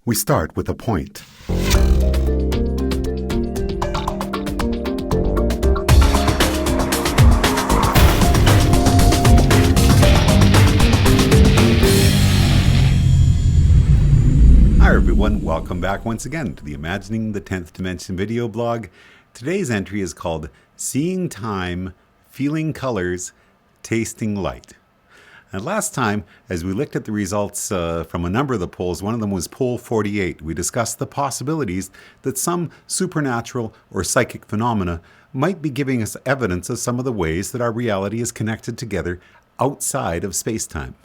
We start with a point. Hi everyone, welcome back once again to the Imagining the 10th Dimension video blog. Today's entry is called Seeing Time, Feeling Colors, Tasting Light. And last time, as we looked at the results from a number of the polls, one of them was poll 48. We discussed the possibilities that some supernatural or psychic phenomena might be giving us evidence of some of the ways that our reality is connected together outside of space-time.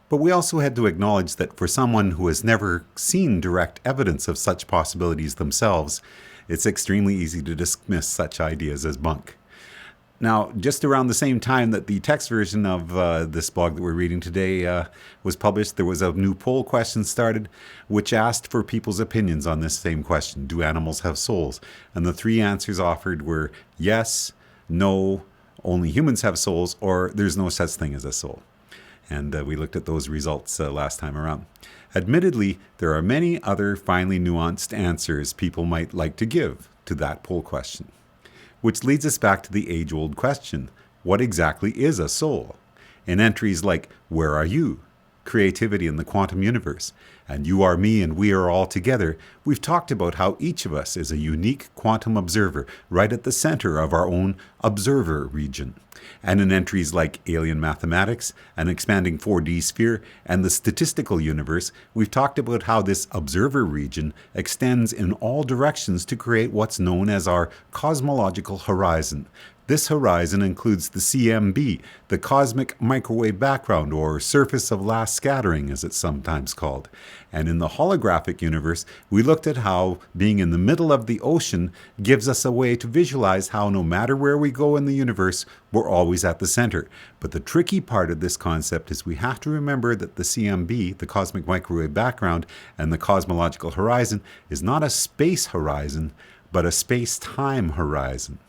But we also had to acknowledge that for someone who has never seen direct evidence of such possibilities themselves, it's extremely easy to dismiss such ideas as bunk. Now, just around the same time that the text version of this blog that we're reading today was published, there was a new poll question started, which asked for people's opinions on this same question. Do animals have souls? And the three answers offered were yes, no, only humans have souls, or there's no such thing as a soul. And we looked at those results last time around. Admittedly, there are many other finely nuanced answers people might like to give to that poll question. Which leads us back to the age-old question, what exactly is a soul? In entries like, where are you? Creativity in the quantum universe, and you are me and we are all together, we've talked about how each of us is a unique quantum observer right at the center of our own observer region. And in entries like alien mathematics, an expanding 4D sphere, and the statistical universe, we've talked about how this observer region extends in all directions to create what's known as our cosmological horizon. This horizon includes the CMB, the cosmic microwave background, or surface of last scattering as it's sometimes called. And in the holographic universe, we looked at how being in the middle of the ocean gives us a way to visualize how no matter where we go in the universe, we're always at the center. But the tricky part of this concept is we have to remember that the CMB, the cosmic microwave background, and the cosmological horizon is not a space horizon, but a space-time horizon.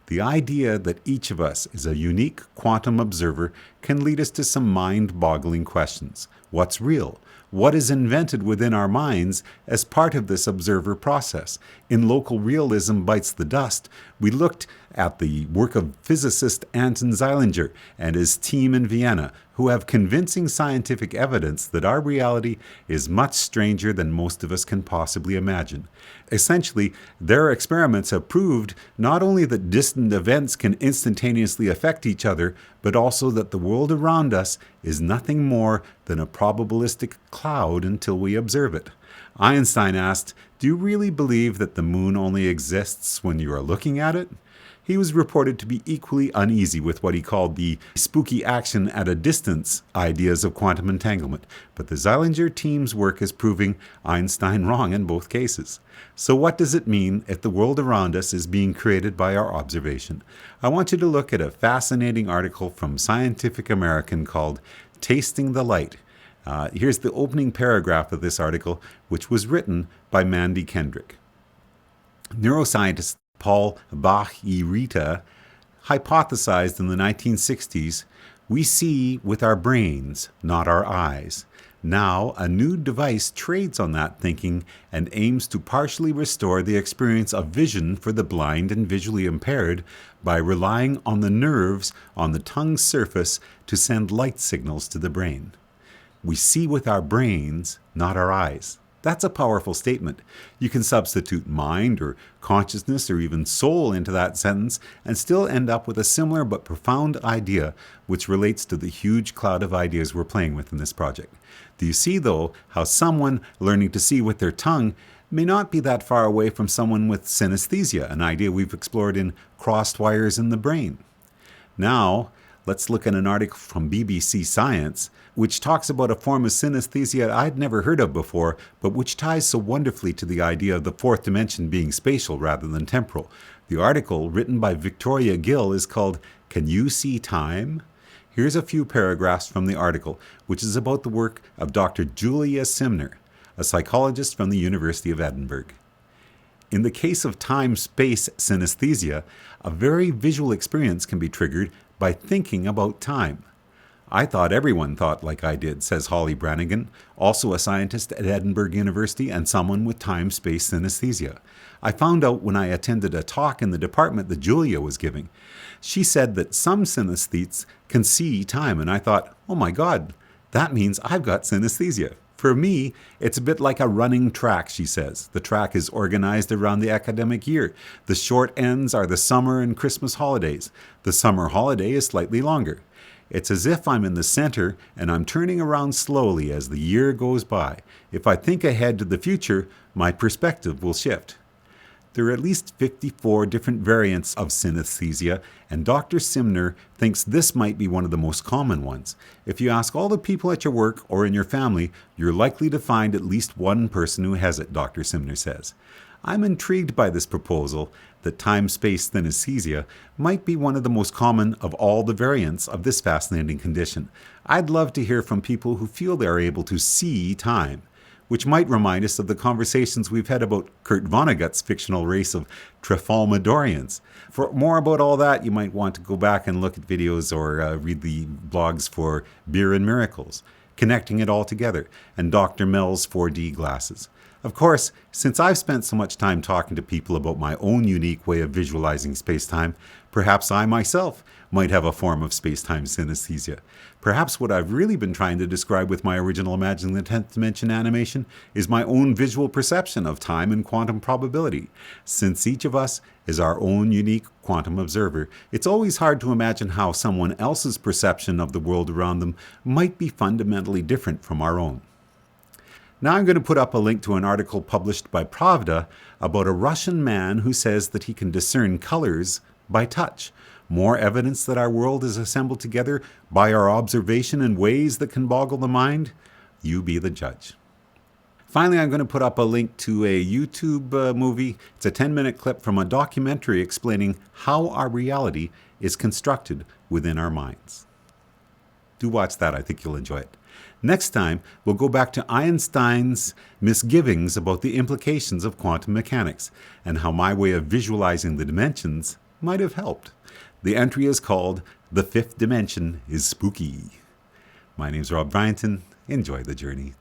The idea that each of us is a unique quantum observer can lead us to some mind-boggling questions. What's real? What is invented within our minds as part of this observer process? In Local Realism Bites the Dust, we looked at the work of physicist Anton Zeilinger and his team in Vienna, who have convincing scientific evidence that our reality is much stranger than most of us can possibly imagine. Essentially, their experiments have proved not only that distant events can instantaneously affect each other, but also that the world around us is nothing more than a probabilistic cloud until we observe it. Einstein asked, "Do you really believe that the moon only exists when you are looking at it?" He was reported to be equally uneasy with what he called the spooky action at a distance ideas of quantum entanglement, but the Zeilinger team's work is proving Einstein wrong in both cases. So what does it mean if the world around us is being created by our observation? I want you to look at a fascinating article from Scientific American called Tasting the Light. Here's the opening paragraph of this article, which was written by Mandy Kendrick. Neuroscientist Paul Bach-y-Rita hypothesized in the 1960s, we see with our brains, not our eyes. Now, a new device trades on that thinking and aims to partially restore the experience of vision for the blind and visually impaired by relying on the nerves on the tongue's surface to send light signals to the brain. We see with our brains, not our eyes. That's a powerful statement. You can substitute mind or consciousness or even soul into that sentence and still end up with a similar but profound idea which relates to the huge cloud of ideas we're playing with in this project. Do you see, though, how someone learning to see with their tongue may not be that far away from someone with synesthesia, an idea we've explored in Crossed Wires in the Brain? Now, let's look at an article from BBC Science, which talks about a form of synesthesia I'd never heard of before, but which ties so wonderfully to the idea of the fourth dimension being spatial rather than temporal. The article, written by Victoria Gill, is called Can You See Time? Here's a few paragraphs from the article, which is about the work of Dr. Julia Simner, a psychologist from the University of Edinburgh. In the case of time-space synesthesia, a very visual experience can be triggered by thinking about time. I thought everyone thought like I did, says Holly Brannigan, also a scientist at Edinburgh University and someone with time-space synesthesia. I found out when I attended a talk in the department that Julia was giving. She said that some synesthetes can see time, and I thought, oh my God, that means I've got synesthesia. For me, it's a bit like a running track, she says. The track is organized around the academic year. The short ends are the summer and Christmas holidays. The summer holiday is slightly longer. It's as if I'm in the center and I'm turning around slowly as the year goes by. If I think ahead to the future, my perspective will shift. There are at least 54 different variants of synesthesia, and Dr. Simner thinks this might be one of the most common ones. If you ask all the people at your work or in your family, you're likely to find at least one person who has it, Dr. Simner says. I'm intrigued by this proposal that time-space synesthesia might be one of the most common of all the variants of this fascinating condition. I'd love to hear from people who feel they are able to see time, which might remind us of the conversations we've had about Kurt Vonnegut's fictional race of Trefalmadorians. For more about all that, you might want to go back and look at videos or read the blogs for Beer and Miracles, Connecting It All Together, and Dr. Mel's 4D glasses. Of course, since I've spent so much time talking to people about my own unique way of visualizing space-time, perhaps I myself might have a form of space-time synesthesia. Perhaps what I've really been trying to describe with my original Imagining the 10th Dimension animation is my own visual perception of time and quantum probability. Since each of us is our own unique quantum observer, it's always hard to imagine how someone else's perception of the world around them might be fundamentally different from our own. Now I'm going to put up a link to an article published by Pravda about a Russian man who says that he can discern colors by touch. More evidence that our world is assembled together by our observation in ways that can boggle the mind? You be the judge. Finally, I'm going to put up a link to a YouTube movie. It's a 10-minute clip from a documentary explaining how our reality is constructed within our minds. Do watch that. I think you'll enjoy it. Next time, we'll go back to Einstein's misgivings about the implications of quantum mechanics and how my way of visualizing the dimensions might have helped. The entry is called The Fifth Dimension is Spooky. My name's Rob Bryanton. Enjoy the journey.